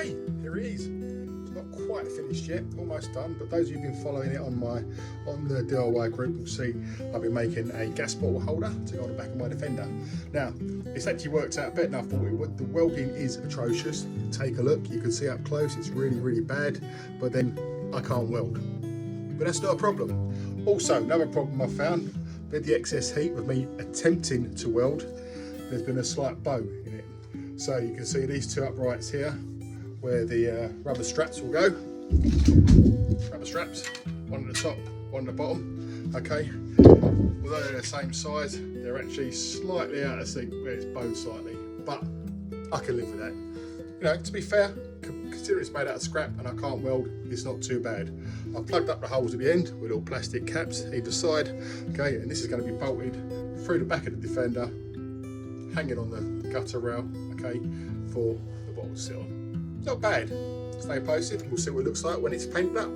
Okay, here it is. It's not quite finished yet, almost done, but those of you who've been following it on the DIY group will see I've been making a gas bottle holder to go on the back of my Defender. Now, it's actually worked out better than I thought it would. The welding is atrocious. Take a look, you can see up close, it's really, really bad, but then I can't weld. But that's not a problem. Also, another problem I found with the excess heat, with me attempting to weld, there's been a slight bow in it. So you can see these two uprights here, where the rubber straps will go. Rubber straps, one at the top, one at the bottom. Okay, although they're the same size, they're actually slightly out of sync where it's bowed slightly, but I can live with that. You know, to be fair, considering it's made out of scrap and I can't weld, it's not too bad. I've plugged up the holes at the end with little plastic caps either side. Okay, and this is going to be bolted through the back of the Defender, hanging on the gutter rail, okay, for the bottle to sit on. Not bad. Stay posted, we'll see what it looks like when it's painted up.